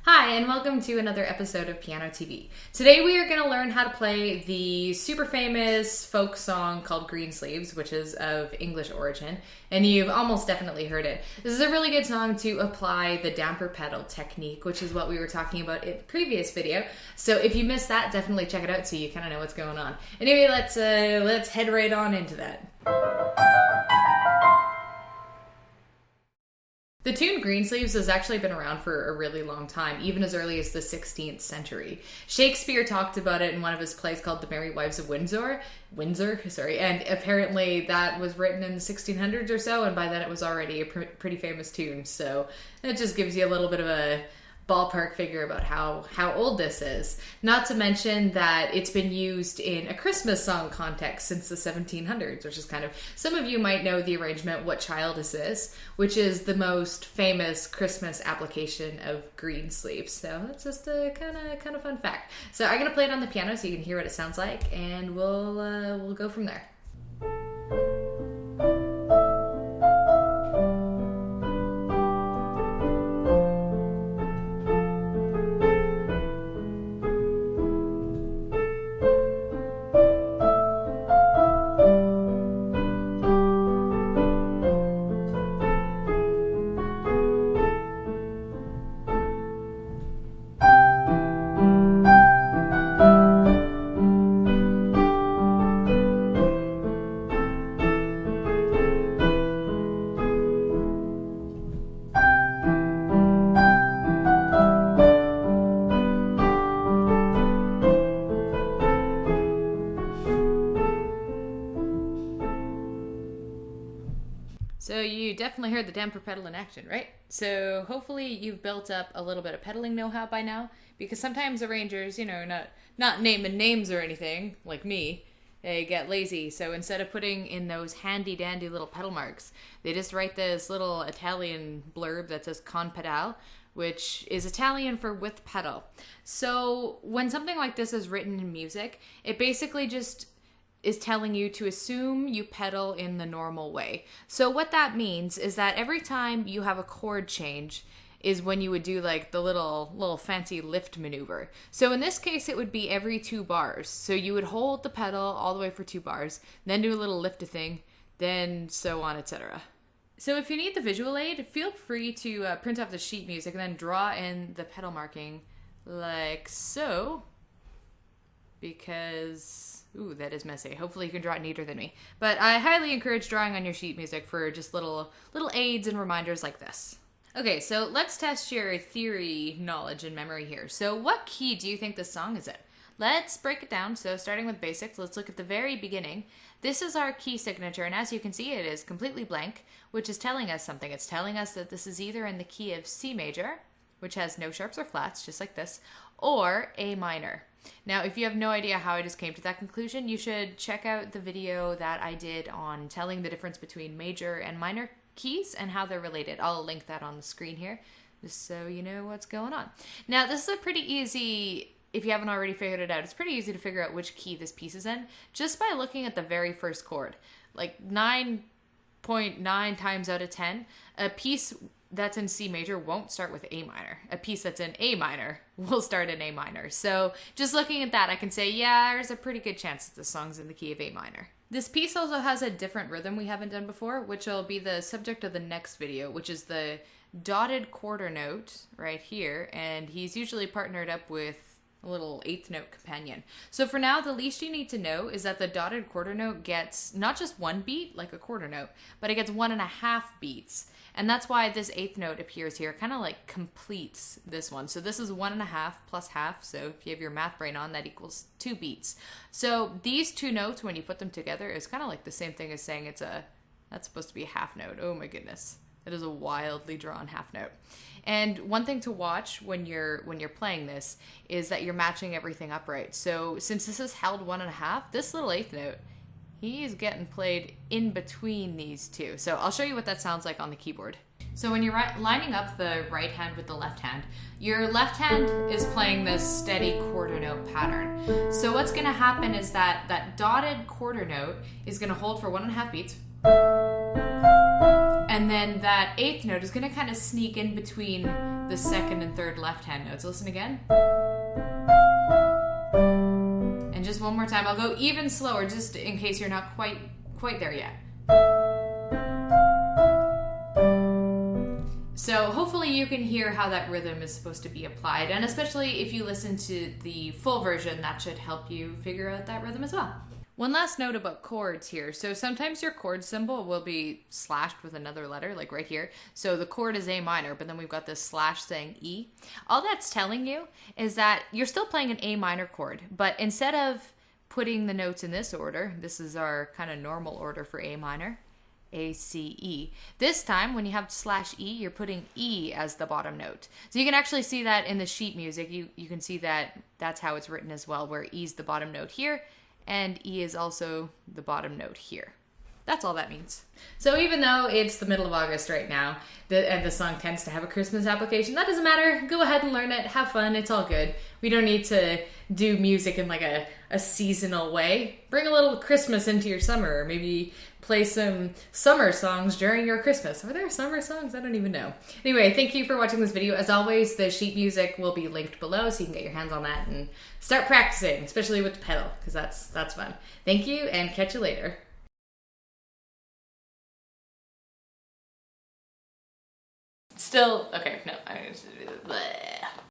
Hi, and welcome to another episode of Piano TV. Today we are going to learn how to play the super famous folk song called Greensleeves, which is of English origin, and you've almost definitely heard it. This is a really good song to apply the damper pedal technique, which is what we were talking about in the previous video. So if you missed that, definitely check it out so you kind of know what's going on. Anyway, let's head right on into that. The tune Greensleeves has actually been around for a really long time, even as early as the 16th century. Shakespeare talked about it in one of his plays called The Merry Wives of Windsor, and apparently that was written in the 1600s or so, and by then it was already a pretty famous tune, so it just gives you a little bit of a ballpark figure about how old this is. Not to mention that it's been used in a Christmas song context since the 1700s, which is kind of, some of you might know the arrangement What Child Is This?, which is the most famous Christmas application of Greensleeves. So that's just a kind of fun fact. So I'm gonna play it on the piano so you can hear what it sounds like, and we'll go from there. So you definitely heard the damper pedal in action, right? So hopefully you've built up a little bit of pedaling know-how by now, because sometimes arrangers, not naming names or anything, like me, they get lazy. So instead of putting in those handy-dandy little pedal marks, they just write this little Italian blurb that says con pedal, which is Italian for with pedal. So when something like this is written in music, it basically just is telling you to assume you pedal in the normal way. So what that means is that every time you have a chord change is when you would do like the little fancy lift maneuver. So in this case, it would be every 2 bars. So you would hold the pedal all the way for 2 bars, then do a little lift thing, then so on, etc. So if you need the visual aid, feel free to print off the sheet music and then draw in the pedal marking like so, because ooh, that is messy. Hopefully you can draw it neater than me. But I highly encourage drawing on your sheet music for just little aids and reminders like this. Okay, so let's test your theory knowledge and memory here. So what key do you think this song is in? Let's break it down. So starting with basics, let's look at the very beginning. This is our key signature, and as you can see, it is completely blank, which is telling us something. It's telling us that this is either in the key of C major, which has no sharps or flats, just like this, or A minor. Now, if you have no idea how I just came to that conclusion, you should check out the video that I did on telling the difference between major and minor keys and how they're related. I'll link that on the screen here, just so you know what's going on. Now, this is a pretty easy, if you haven't already figured it out, it's pretty easy to figure out which key this piece is in just by looking at the very first chord. Like 9.9 times out of 10, a piece that's in C major won't start with A minor. A piece that's in A minor will start in A minor. So just looking at that, I can say, yeah, there's a pretty good chance that this song's in the key of A minor. This piece also has a different rhythm we haven't done before, which will be the subject of the next video, which is the dotted quarter note right here. And he's usually partnered up with a little 8th note companion. So for now, the least you need to know is that the dotted quarter note gets not just 1 beat, like a quarter note, but it gets 1.5 beats. And that's why this 8th note appears here, kind of like completes this one. So this is 1.5 plus half. So if you have your math brain on, that equals 2 beats. So these 2 notes, when you put them together, is kind of like the same thing as saying that's supposed to be a half note. Oh my goodness. It is a wildly drawn half note. And one thing to watch when you're playing this is that you're matching everything up right. So since this is held 1.5, this little 8th note, he's getting played in between these two. So I'll show you what that sounds like on the keyboard. So when you're lining up the right hand with the left hand, your left hand is playing this steady quarter note pattern. So what's going to happen is that dotted quarter note is going to hold for 1.5 beats. And and then that eighth note is going to kind of sneak in between the second and third left-hand notes. Listen again. And just one more time. I'll go even slower just in case you're not quite there yet. So hopefully you can hear how that rhythm is supposed to be applied, and especially if you listen to the full version, that should help you figure out that rhythm as well. One last note about chords here. So sometimes your chord symbol will be slashed with another letter, like right here. So the chord is A minor, but then we've got this slash saying E. All that's telling you is that you're still playing an A minor chord, but instead of putting the notes in this order, this is our kind of normal order for A minor, A, C, E. This time, when you have slash E, you're putting E as the bottom note. So you can actually see that in the sheet music. You can see that that's how it's written as well, where E's the bottom note here, and E is also the bottom note here. That's all that means. So even though it's the middle of August right now, and the song tends to have a Christmas application, that doesn't matter. Go ahead and learn it. Have fun. It's all good. We don't need to do music in like a seasonal way. Bring a little Christmas into your summer, or maybe play some summer songs during your Christmas. Are there summer songs? I don't even know. Anyway, thank you for watching this video. As always, the sheet music will be linked below so you can get your hands on that and start practicing, especially with the pedal, because that's fun. Thank you, and catch you later. Still, okay, no, I